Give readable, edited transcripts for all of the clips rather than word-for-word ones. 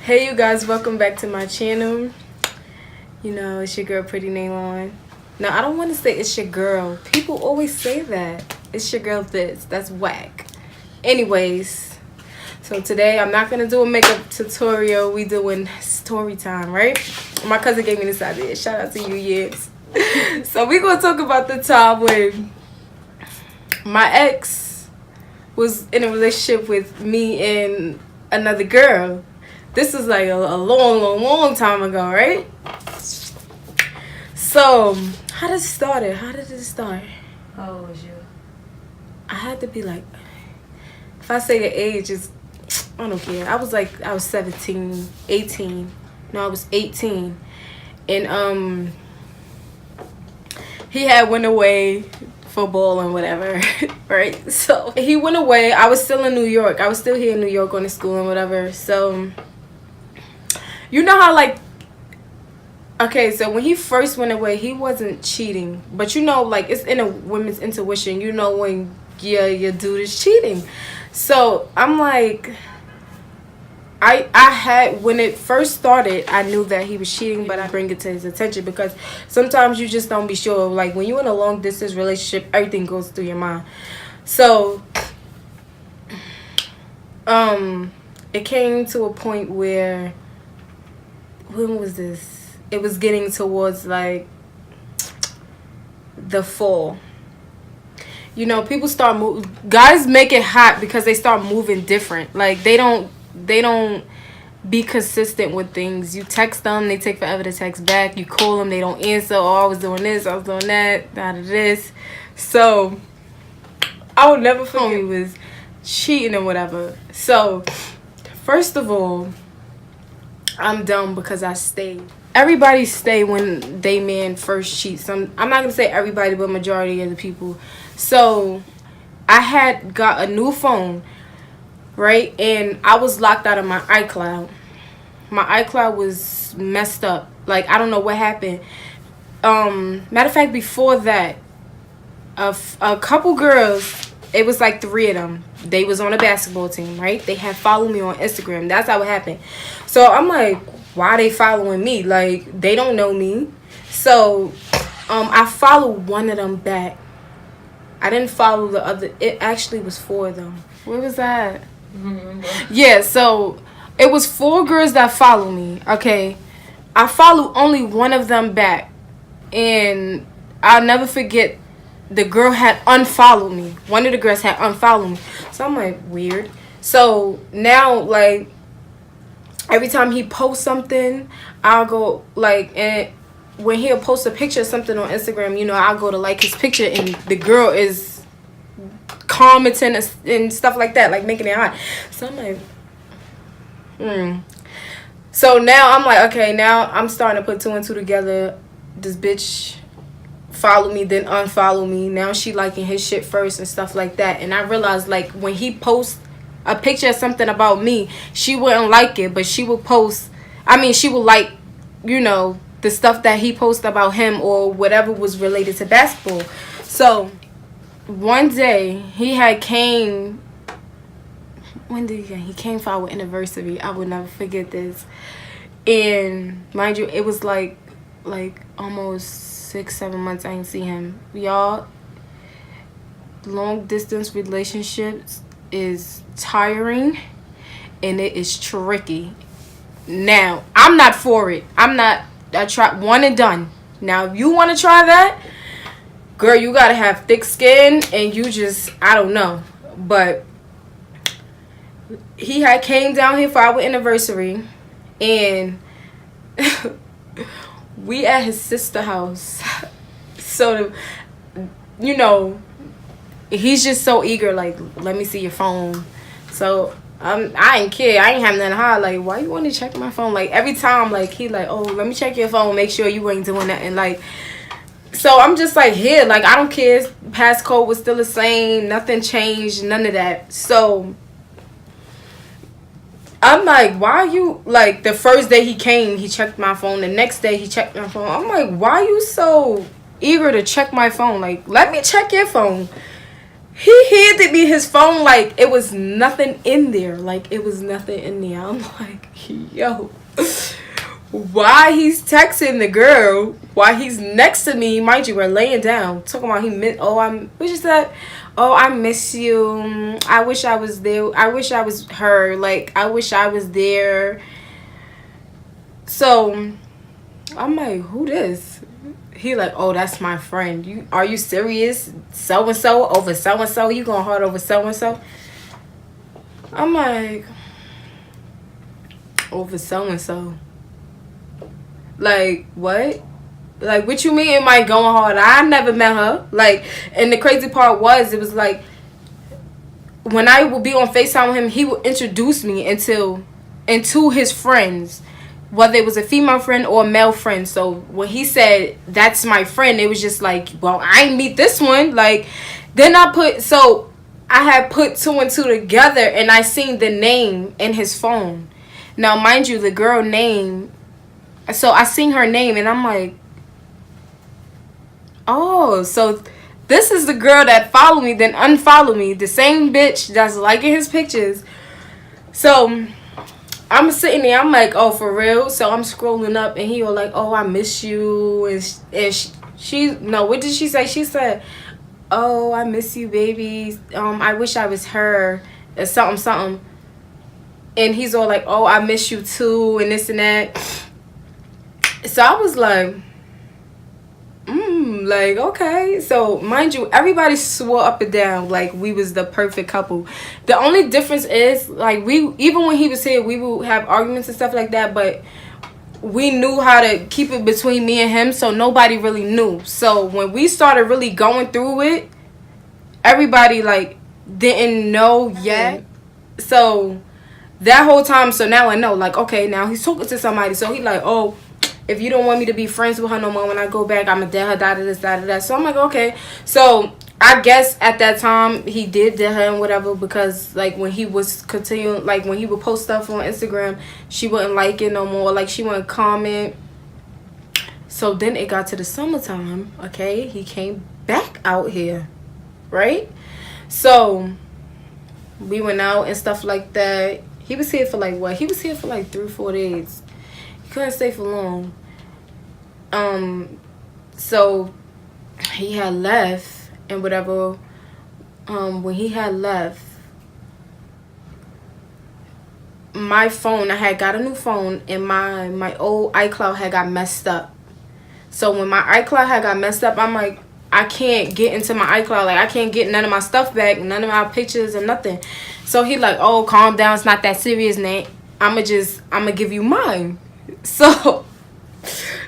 Hey you guys, welcome back to my channel. You know, it's your girl Pretty Naylon. Now I don't want to say it's your girl. People always say that. It's your girl this. That's whack. Anyways, so today I'm not going to do a makeup tutorial. We doing story time, right? My cousin gave me this idea. Shout out to you, Yibs. So we're going to talk about the time when my ex was in a relationship with me and another girl. This is like a long time ago, right? So, how did it start? How old was you? I had to be like, if I say the age, I don't care. I was 17, 18. No, I was 18. And, he had went away for bowling, whatever, right? So, he went away. I was still in New York. I was still here in New York going to school and whatever. So, you know how, like, okay, so when he first went away, he wasn't cheating. But, you know, like, it's in a woman's intuition. You know when your dude is cheating. So, I'm like, I had, when it first started, I knew that he was cheating, but I bring it to his attention because sometimes you just don't be sure. Like, when you're in a long-distance relationship, everything goes through your mind. So, it came to a point where, when was this? It was getting towards like the fall. You know, people start guys make it hot because they start moving different. Like they don't be consistent with things. You text them, they take forever to text back. You call them, they don't answer. Oh, I was doing this, I was doing that, this. So I would never forget he was cheating or whatever. So first of all, I'm dumb because I stayed. Everybody stay when they man first cheats. I'm not going to say everybody, but majority of the people. So, I had got a new phone, right? And I was locked out of my iCloud. My iCloud was messed up. Like, I don't know what happened. Matter of fact, before that, a couple girls, it was like 3 of them. They was on a basketball team, right? They had followed me on Instagram. That's how it happened. So I'm like, why are they following me? Like, they don't know me. So I followed one of them back. I didn't follow the other. It actually was 4 of them. Where was that? Yeah, so it was 4 girls that followed me. Okay. I followed only one of them back. And I'll never forget, the girl had unfollowed me. One of the girls had unfollowed me. So I'm like, weird. So now, like, every time he posts something, I'll go, like, and when he'll post a picture of something on Instagram, you know, I'll go to like his picture and the girl is commenting and stuff like that, like making it hot. So I'm like, So now I'm like, okay, now I'm starting to put 2 and 2 together. This bitch follow me, then unfollow me. Now she liking his shit first and stuff like that. And I realized, like, when he posts a picture of something about me, she wouldn't like it, but she would she would like, you know, the stuff that he posts about him or whatever was related to basketball. So one day he came for our anniversary. I would never forget this. And mind you, it was like almost 6-7 months I didn't see him. Y'all, long distance relationships is tiring and it is tricky. Now, I'm not for it. I try one and done. Now, if you want to try that, girl, you gotta have thick skin and you just, I don't know. But he had came down here for our anniversary and we at his sister house. So, you know, he's just so eager, like, let me see your phone. So I ain't care. I ain't have nothing to hide. Like, why you want to check my phone? Like, every time, like, he like, oh, let me check your phone, make sure you ain't doing that. And like, so I'm just like, here, like, I don't care. Passcode was still the same. Nothing changed. None of that. So I'm like, why you, like, the first day he came, he checked my phone. The next day he checked my phone. I'm like, why you so eager to check my phone? Like, let me check your phone. He handed me his phone like it was nothing in there. Like it was nothing in there. I'm like, yo, why he's texting the girl while he's next to me? Mind you, we're laying down talking about what you said? Oh, I miss you. I wish I was there. I wish I was her. Like I wish I was there. So I'm like, who this? He like, oh, that's my friend. Are you serious? So and so over so and so. You going hard over so and so? I'm like, over so and so. Like what? Like what you mean? Am I going hard? I never met her. Like, and the crazy part was, it was like when I would be on FaceTime with him, he would introduce me into his friends, whether it was a female friend or a male friend. So when he said that's my friend, it was just like, well, I ain't meet this one. Like then I had put two and two together, and I seen the name in his phone. Now mind you, the girl name, so I seen her name and I'm like, oh, so this is the girl that followed me then unfollowed me, the same bitch that's liking his pictures. So I'm sitting there, I'm like, oh, for real? So I'm scrolling up, and he was like, oh, I miss you. And she no, what did she say? She said, oh, I miss you, baby. I wish I was her. Or something. And he's all like, oh, I miss you too, and this and that. So I was like, like, okay. So mind you, everybody swore up and down like we was the perfect couple. The only difference is, like, we, even when he was here, we would have arguments and stuff like that, but we knew how to keep it between me and him, so nobody really knew. So when we started really going through it, everybody like didn't know yet. So that whole time, so now I know, like, okay, now he's talking to somebody. So he like, oh, if you don't want me to be friends with her no more when I go back, I'm gonna dead her, da. So I'm like, okay. So I guess at that time he did dead her and whatever, because like when he was continuing, like when he would post stuff on Instagram, she wouldn't like it no more. Like she wouldn't comment. So then it got to the summertime. Okay, he came back out here, right? So we went out and stuff like that. He was here for like what? He was here for like 3 or 4 days. Couldn't stay for long. So he had left and whatever. When he had left, my phone, I had got a new phone, and my old iCloud had got messed up. So when my iCloud had got messed up, I'm like, I can't get into my iCloud. Like I can't get none of my stuff back, none of my pictures and nothing. So he like, oh, calm down, it's not that serious, Nate. I'ma give you mine. So,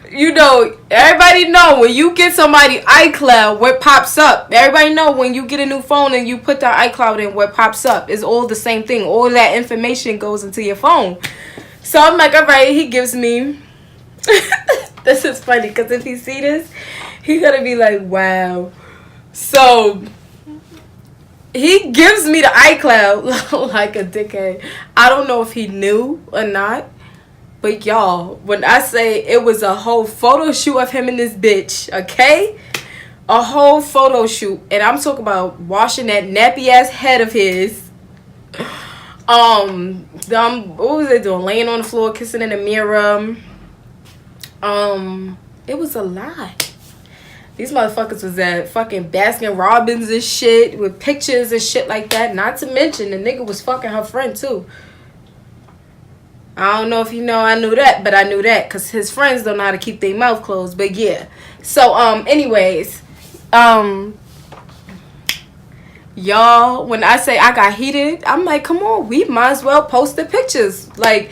you know, everybody know when you get somebody iCloud, what pops up. Everybody know when you get a new phone and you put that iCloud in, what pops up. It's all the same thing. All that information goes into your phone. So I'm like, all right, he gives me. This is funny because if he see this, he gonna be like, wow. So he gives me the iCloud like a dickhead. I don't know if he knew or not. But y'all, when I say it was a whole photo shoot of him and this bitch, okay? A whole photo shoot. And I'm talking about washing that nappy ass head of his. What was they doing? Laying on the floor, kissing in the mirror. It was a lot. These motherfuckers was at fucking Baskin Robbins and shit with pictures and shit like that. Not to mention the nigga was fucking her friend too. I don't know if you know I knew that, but I knew that because his friends don't know how to keep their mouth closed. But yeah. So anyways, y'all, when I say I got heated, I'm like, come on, we might as well post the pictures. Like,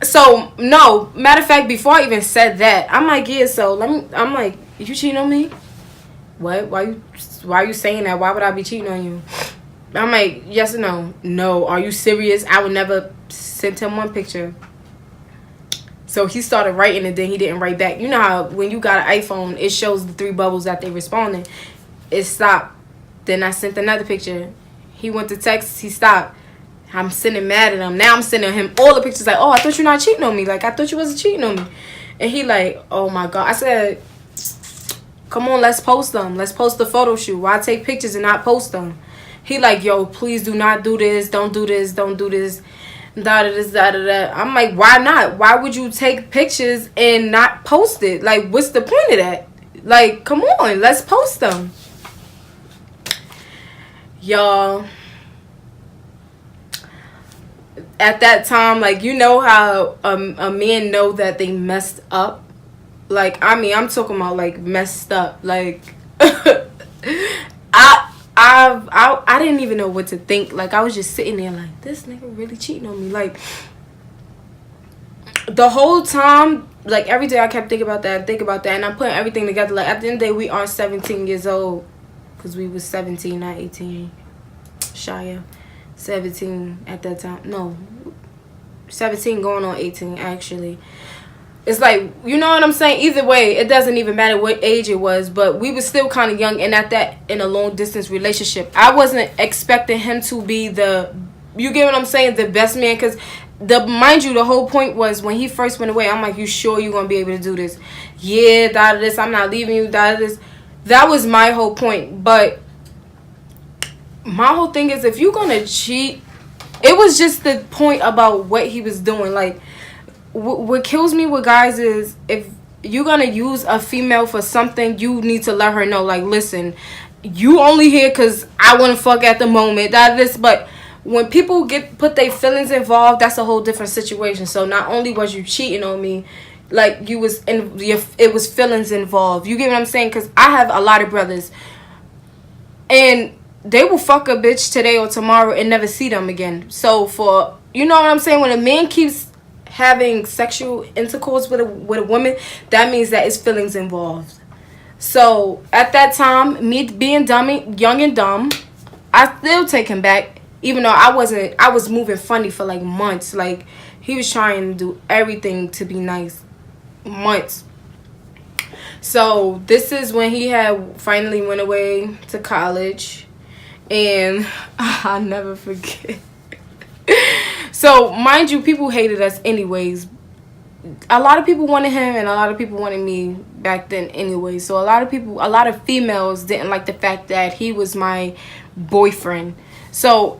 so no, matter of fact, before I even said that, I'm like, yeah, so I'm like, you cheating on me? What? Why are you saying that? Why would I be cheating on you? I'm like, yes or no? No. Are you serious? I would never send him one picture. So he started writing and then he didn't write back. You know how when you got an iPhone, it shows the 3 bubbles that they responding. It stopped. Then I sent another picture. He went to text. He stopped. I'm sending mad at him. Now I'm sending him all the pictures like, oh, I thought you're not cheating on me. Like, I thought you wasn't cheating on me. And he like, oh my God. I said, come on, let's post them. Let's post the photo shoot. Why take pictures and not post them? He like, yo, please do not do this. Don't do this. Don't do this. Da da da da da. I'm like, why not? Why would you take pictures and not post it? Like, what's the point of that? Like, come on, let's post them. Y'all, at that time, like, you know how a man know that they messed up. Like, I mean, I'm talking about like messed up. Like, I didn't even know what to think. Like, I was just sitting there like, this nigga really cheating on me. Like, the whole time, like, every day I kept thinking about that, and I'm putting everything together. Like, at the end of the day, we are 17 years old, because we was 17, not 18. Shia, 17 at that time. No, 17 going on 18, actually. It's like, you know what I'm saying? Either way, it doesn't even matter what age it was, but we were still kind of young, and at that, in a long distance relationship, I wasn't expecting him to be the, you get what I'm saying, the best man, because mind you, the whole point was when he first went away, I'm like, you sure you're gonna be able to do this? Yeah, that this, I'm not leaving you, that this. That was my whole point. But my whole thing is, if you're gonna cheat, it was just the point about what he was doing. Like, what kills me with guys is, if you're gonna use a female for something, you need to let her know, like, listen, you only here because I want to fuck at the moment, that this. But when people put their feelings involved, that's a whole different situation. So not only was you cheating on me, like, it was feelings involved. You get what I'm saying? Because I have a lot of brothers, and they will fuck a bitch today or tomorrow and never see them again. So for, you know what I'm saying, when a man keeps having sexual intercourse with a woman, that means that it's feelings involved. So at that time, me being young and dumb, I still take him back, even though I was moving funny for like months. Like, he was trying to do everything to be nice, months. So this is when he had finally went away to college, and I'll never forget. So, mind you, people hated us anyways. A lot of people wanted him, and a lot of people wanted me back then anyway. So a lot of females didn't like the fact that he was my boyfriend. So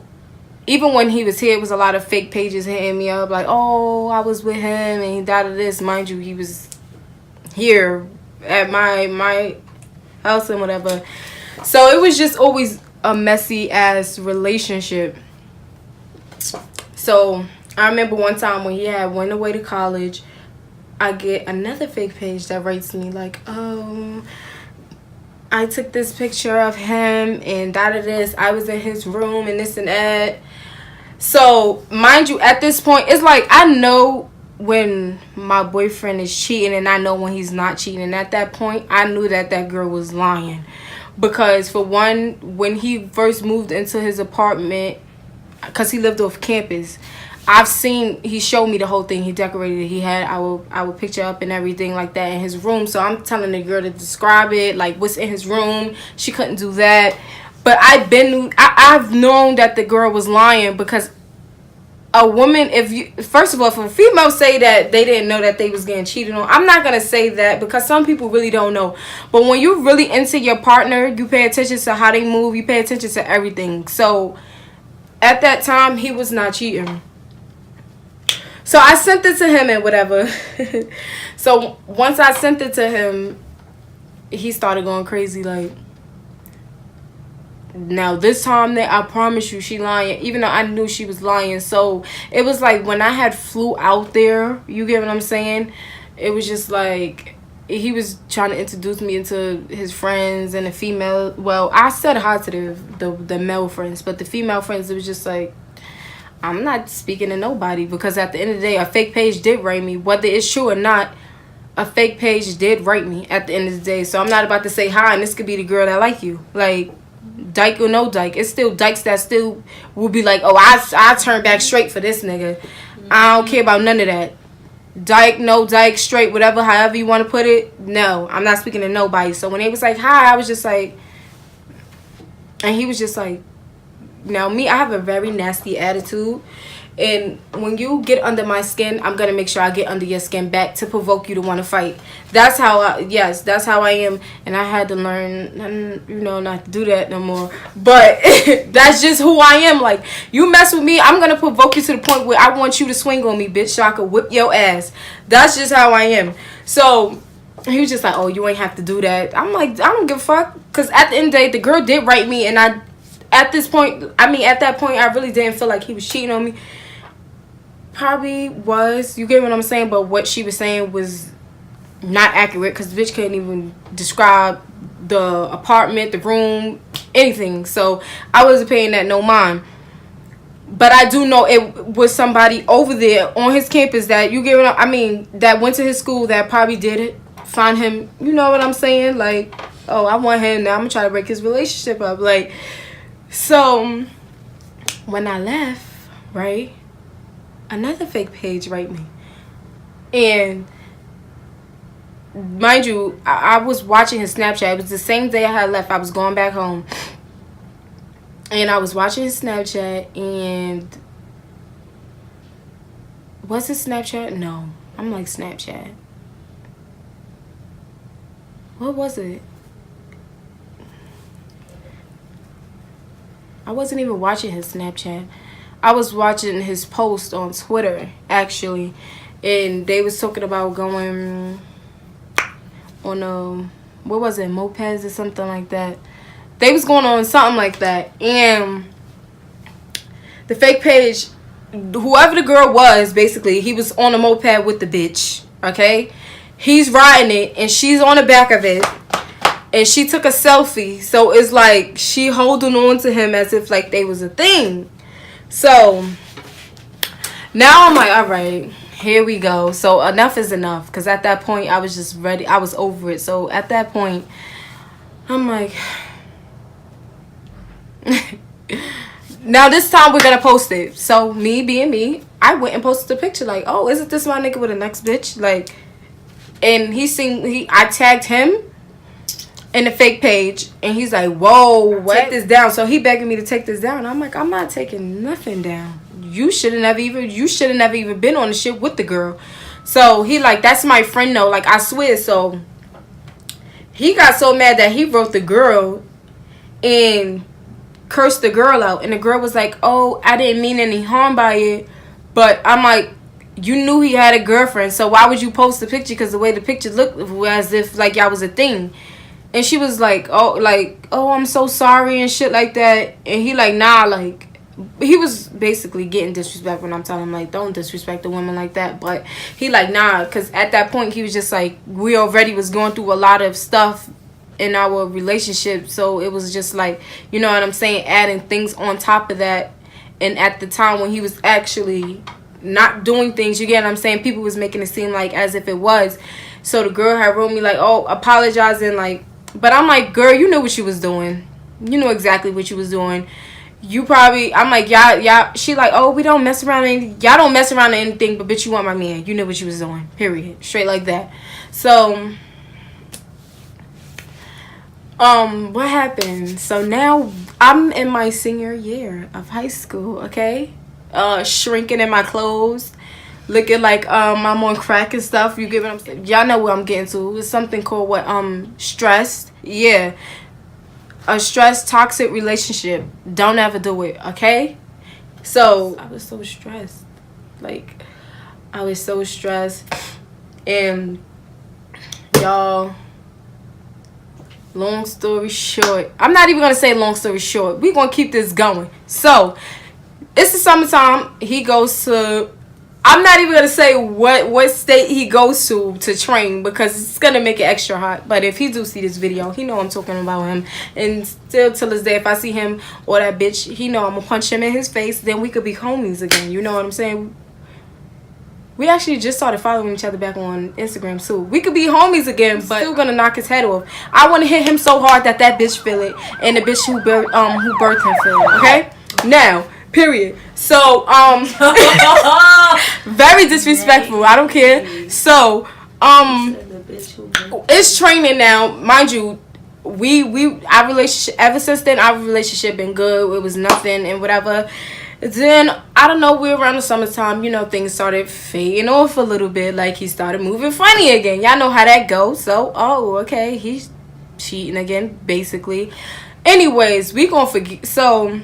even when he was here, it was a lot of fake pages hitting me up like, oh, I was with him and he died of this. Mind you, he was here at my house and whatever. So it was just always a messy ass relationship. So I remember one time when he had went away to college, I get another fake page that writes me like, I took this picture of him and this. I was in his room and this and that. So mind you, at this point, it's like I know when my boyfriend is cheating and I know when he's not cheating. And at that point, I knew that girl was lying. Because for one, when he first moved into his apartment, because he lived off campus, he showed me the whole thing. He decorated it. He had our picture up and everything like that in his room. So I'm telling the girl to describe it, like what's in his room. She couldn't do that. But I've known that the girl was lying, because a woman, first of all, if a female say that they didn't know that they was getting cheated on, I'm not going to say that, because some people really don't know. But when you really into your partner, you pay attention to how they move. You pay attention to everything. So at that time, he was not cheating. So I sent it to him and whatever. So once I sent it to him, he started going crazy. Like, now this time that I promise you she lying, even though I knew she was lying. So it was like when I had flew out there, you get what I'm saying? It was just like he was trying to introduce me into his friends and the female. Well, I said hi to the male friends, but the female friends, it was just like, I'm not speaking to nobody, because at the end of the day, a fake page did write me. Whether it's true or not, a fake page did write me at the end of the day. So I'm not about to say hi and this could be the girl that like you. Like, dyke or no dyke, it's still dykes that still will be like, oh, I turn back straight for this nigga. I don't care about none of that. Dyke, no dyke, straight, whatever, however you want to put it. No, I'm not speaking to nobody. So when they was like hi, I was just like, and he was just like, now me, I have a very nasty attitude, And when you get under my skin, I'm gonna make sure I get under your skin back to provoke you to want to fight. That's how that's how I am. And I had to learn, not to do that no more. But that's just who I am. Like, you mess with me, I'm gonna provoke you to the point where I want you to swing on me, bitch, so I can whip your ass. That's just how I am. So he was just like, oh, you ain't have to do that. I'm like, I don't give a fuck. Because at the end of the day, the girl did write me. And at that point, I really didn't feel like he was cheating on me. Probably was. You get what I'm saying? But what she was saying was not accurate. Because the bitch couldn't even describe the apartment, the room, anything. So I wasn't paying that no mind. But I do know it was somebody over there on his campus that that went to his school that probably did it. Find him, you know what I'm saying? Like, oh, I want him now. I'm gonna try to break his relationship up. Like, so when I left, right, another fake page write me, and mind you, I was watching his Snapchat. It was the same day I had left. I was going back home, and I was watching his Snapchat. And was it Snapchat? No, I'm like Snapchat. What was it? I wasn't even watching his Snapchat. I was watching his post on Twitter, actually. And they was talking about going on what was it, mopeds or something like that. They was going on something like that. And the fake page, whoever the girl was, basically, he was on a moped with the bitch, okay? He's riding it, and she's on the back of it, and she took a selfie. So it's like she holding on to him as if like they was a thing. So now I'm like, all right, here we go. So enough is enough, because at that point I was just ready. I was over it. So at that point, I'm like, now this time we're gonna post it. So me being me, I went and posted a picture like, oh, isn't this my nigga with a next bitch? Like. And I tagged him in the fake page, and he's like, whoa, what? Take this down. So he begging me to take this down. I'm like, I'm not taking nothing down. You should have never even been on the shit with the girl. So he like, that's my friend though. Like, I swear. So he got so mad that he wrote the girl and cursed the girl out. And the girl was like, oh, I didn't mean any harm by it. But I'm like, you knew he had a girlfriend, so why would you post the picture? Because the way the picture looked was as if like y'all was a thing. And she was like, oh, I'm so sorry and shit like that. And he like, nah, like, he was basically getting disrespectful. And I'm telling him like, don't disrespect a woman like that. But he like, nah, because at that point he was just like, we already was going through a lot of stuff in our relationship. So it was just like, you know what I'm saying, adding things on top of that. And at the time when he was actually not doing things, you get what I'm saying, people was making it seem like as if it was. So the girl had wrote me like, oh, apologizing, like, but I'm like, girl, you knew what you was doing. You know exactly what you was doing. You probably, I'm like, y'all, she like, oh, we don't mess around y'all don't mess around or anything, but bitch, you want my man. You knew what you was doing, period. Straight like that. So what happened? So now I'm in my senior year of high school, okay? Shrinking in my clothes, looking like I'm on crack and stuff. You get what I'm saying? Y'all know what I'm getting to. It's something called stressed. Yeah, a stressed toxic relationship. Don't ever do it, okay? So I was so stressed, like I was so stressed, and y'all. Long story short, I'm not even gonna say long story short. We're gonna keep this going. So it's the summertime. He goes to, I'm not even gonna say what state he goes to train, because it's gonna make it extra hot. But if he do see this video, he know I'm talking about him. And still till this day, if I see him or that bitch, he know I'm gonna punch him in his face. Then we could be homies again. You know what I'm saying? We actually just started following each other back on Instagram too. We could be homies again, but still gonna knock his head off. I want to hit him so hard that bitch feel it, and the bitch who birthed him feel it. Okay, now. Period. So, very disrespectful. I don't care. So, it's training now. Mind you, our relationship, ever since then, our relationship been good. It was nothing and whatever. Then I don't know, we're around the summertime, you know, things started fading off a little bit. Like, he started moving funny again. Y'all know how that goes. So, oh, okay, he's cheating again, basically. Anyways, we gonna forget. So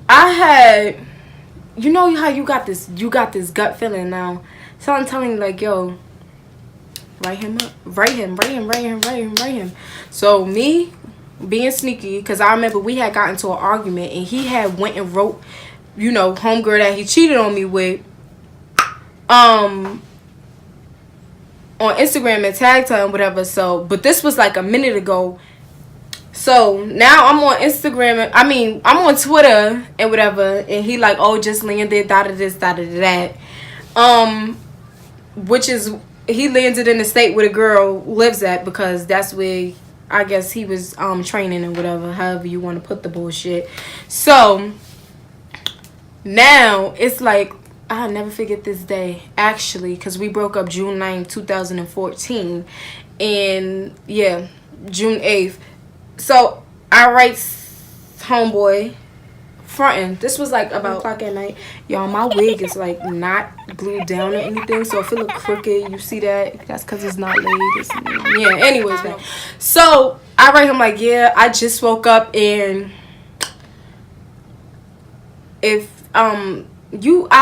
I had, you know how you got this gut feeling now. So I'm telling you, like, yo, write him up, write him. So me being sneaky, because I remember we had gotten into an argument and he had went and wrote, you know, homegirl that he cheated on me with on Instagram and tagged her and whatever. So, but this was like a minute ago. So now I'm on Instagram, I'm on Twitter and whatever, and he like, oh, just landed, da da this, da da that, which is, he landed in the state where the girl lives at, because that's where I guess he was training and whatever, however you want to put the bullshit. So now it's like, I'll never forget this day, actually, because we broke up June 9th, 2014, and yeah, June 8th. So I write homeboy fronting. This was like about o'clock at night. Y'all, my wig is like not glued down or anything, so if it look crooked, you see that, that's because it's not laid. Yeah, anyways, man. So I write him like, yeah, I just woke up, and if I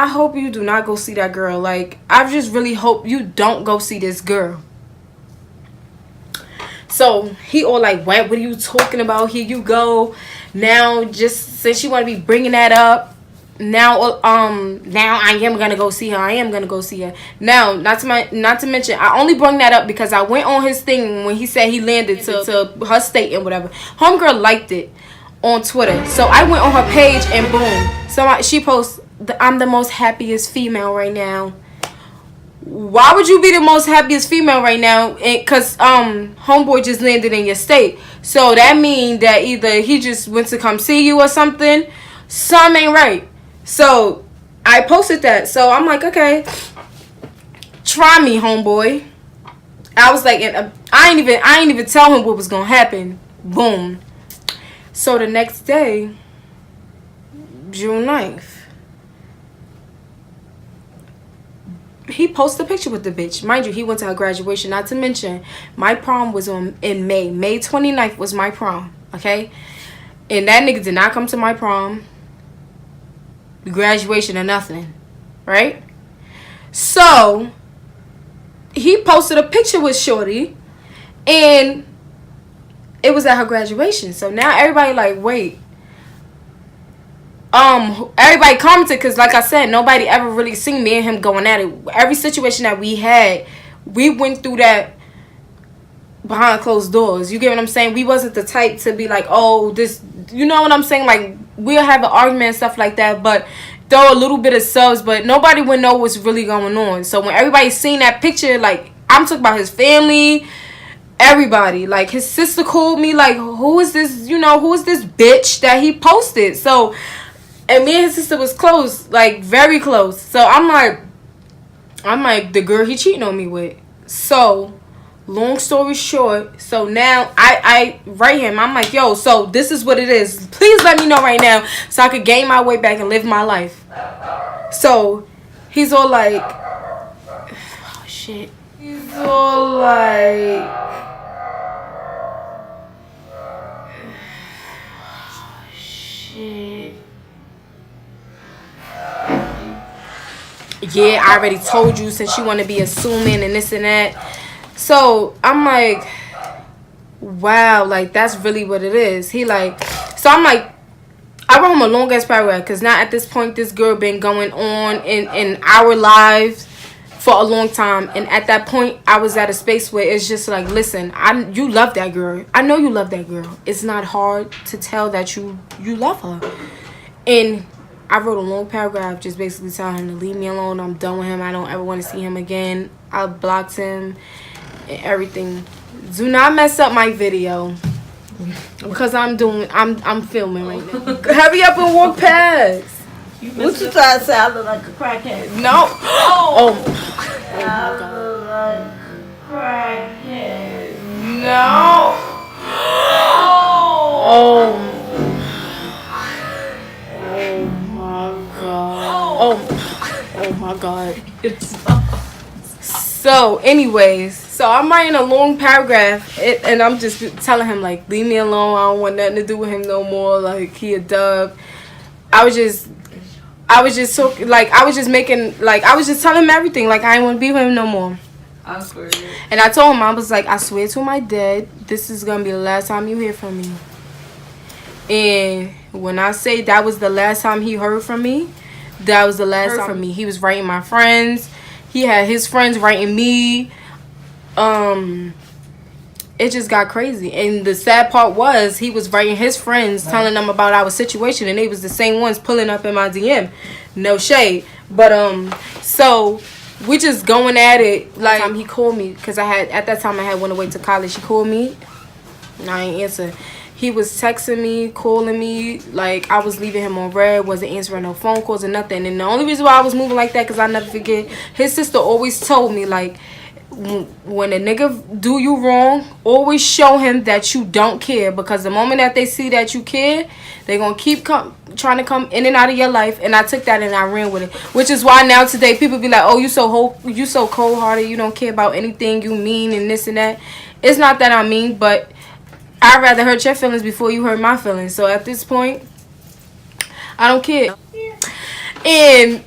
hope you do not go see that girl. Like, I just really hope you don't go see this girl. So he all like, what are you talking about? Here you go. Now, just since you want to be bringing that up, now I am gonna go see her. Now, not to mention, I only bring that up because I went on his thing when he said he landed to her state and whatever. Homegirl liked it on Twitter, so I went on her page and boom, she posts, I'm the most happiest female right now. Why would you be the most happiest female right now? Because homeboy just landed in your state. So that means that either he just went to come see you or something. Something ain't right. So I posted that. So I'm like, okay, try me, homeboy. I was like, I ain't even tell him what was gonna happen. Boom. So the next day, June 9th, he posted a picture with the bitch. Mind you, he went to her graduation. Not to mention, my prom was in May. May 29th was my prom, okay? And that nigga did not come to my prom, graduation, or nothing, right? So he posted a picture with shorty, and it was at her graduation. So now everybody like, wait. Everybody commented, because like I said, nobody ever really seen me and him going at it. Every situation that we had, we went through that behind closed doors. You get what I'm saying? We wasn't the type to be like, oh, this, you know what I'm saying? Like, we'll have an argument and stuff like that, but throw a little bit of subs, but nobody would know what's really going on. So when everybody seen that picture, like, I'm talking about his family, everybody, like, his sister called me like, who is this, who is this bitch that he posted? So, and me and his sister was close, like, very close. So I'm like the girl he cheating on me with. So long story short, so now I write him. I'm like, yo, so this is what it is. Please let me know right now so I could gain my way back and live my life. So he's all like, oh shit. He's all like, oh shit. Yeah, I already told you, since you want to be assuming and this and that. So I'm like, wow, like, that's really what it is. He like, so I'm like, I wrote him a long ass paragraph, because now at this point, this girl been going on in our lives for a long time. And at that point, I was at a space where it's just like, listen, you love that girl. I know you love that girl. It's not hard to tell that you love her. And I wrote a long paragraph just basically telling him to leave me alone. I'm done with him. I don't ever want to see him again. I blocked him and everything. Do not mess up my video, because I'm filming right now. Hurry up and walk past. What you trying to say? I look like a crackhead. No. Oh. I look like a crackhead. no. Oh my god. So anyways, so I'm writing a long paragraph and I'm just telling him like, leave me alone, I don't want nothing to do with him no more, like he a dub. I was just so like I was just telling him everything, like I ain't want to be with him no more. I swear. And I told him, I was like, I swear to my dad, this is gonna be the last time you hear from me. And when I say that was the last time he heard from me, that was the last time from me. He was writing my friends. He had his friends writing me. It just got crazy. And the sad part was he was writing his friends, telling them about our situation, and they was the same ones pulling up in my DM. No shade. But so we just going at it. Like he called me because at that time I had went away to college. He called me and I ain't answer. He was texting me, calling me, like I was leaving him on red, wasn't answering no phone calls or nothing. And the only reason why I was moving like that, because I never forget, his sister always told me, like, when a nigga do you wrong, always show him that you don't care, because the moment that they see that you care, they gonna keep trying to come in and out of your life. And I took that and I ran with it, which is why now today people be like, oh, you so cold-hearted, you don't care about anything, you mean and this and that. It's not that I mean, but I'd rather hurt your feelings before you hurt my feelings. So at this point, I don't care. And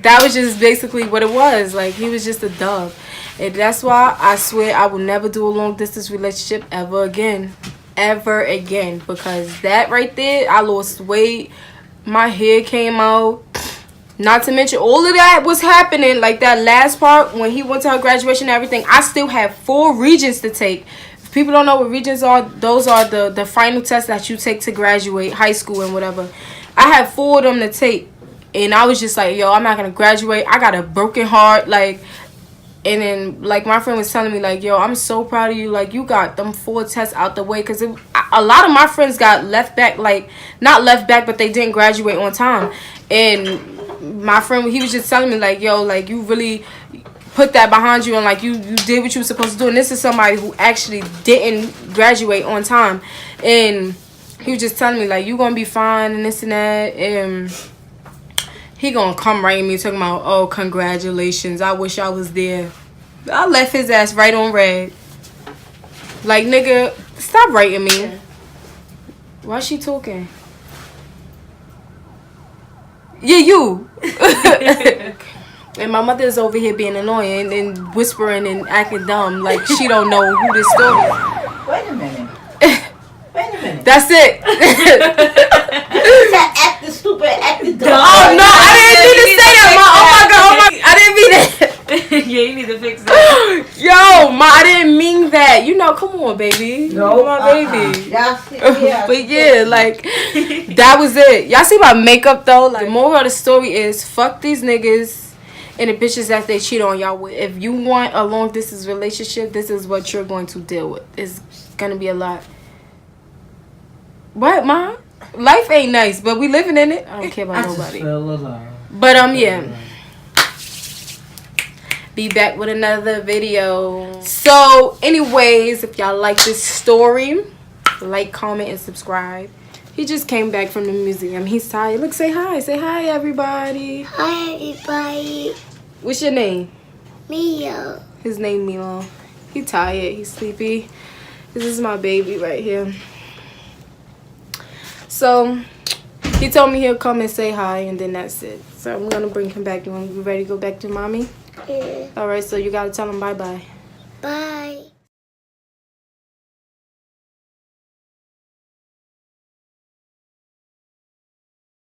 that was just basically what it was. Like, he was just a dub. And that's why I swear I will never do a long distance relationship ever again. Ever again. Because that right there, I lost weight. My hair came out. Not to mention all of that was happening. Like that last part when he went to her graduation and everything, I still have 4 regions to take. If people don't know what regions are, those are the final tests that you take to graduate high school and whatever. I had 4 of them to take. And I was just like, yo, I'm not going to graduate. I got a broken heart. Like, and then, like, my friend was telling me, like, yo, I'm so proud of you. Like, you got them 4 tests out the way. Because a lot of my friends got left back. Like, not left back, but they didn't graduate on time. And my friend, he was just telling me, like, yo, like, you really put that behind you. And, like, you did what you were supposed to do. And this is somebody who actually didn't graduate on time. And he was just telling me, like, you going to be fine and this and that. And he gonna come writing me talking about, oh, congratulations, I wish I was there. I left his ass right on red. Like, nigga, stop writing me. Why she talking? Yeah, you. And my mother is over here being annoying and whispering and acting dumb like she don't know who this story is. Wait a minute. That's it. Acting stupid, acting dumb. Oh no, I didn't mean to say that, ma. Oh my god, I didn't mean that. Yeah, you need to fix that. Yo, ma, I didn't mean that. You know, come on, baby. No, my baby. Yeah. But yeah, like, that was it. Y'all see my makeup though? Like, the moral of the story is, fuck these niggas and the bitches that they cheat on y'all with. If you want a long distance relationship, this is what you're going to deal with. It's gonna be a lot. What, ma? Life ain't nice, but we living in it. I don't care about nobody. Just feel alone. But yeah. Be back with another video. So, anyways, if y'all like this story, like, comment, and subscribe. He just came back from the museum. He's tired. Look, say hi. Say hi, everybody. Hi, everybody. What's your name? Mio. His name Milo. He tired. He's sleepy. This is my baby right here. So, he told me he'll come and say hi, and then that's it. So, I'm going to bring him back. You ready to go back to mommy? Yeah. All right, so you got to tell him bye-bye. Bye.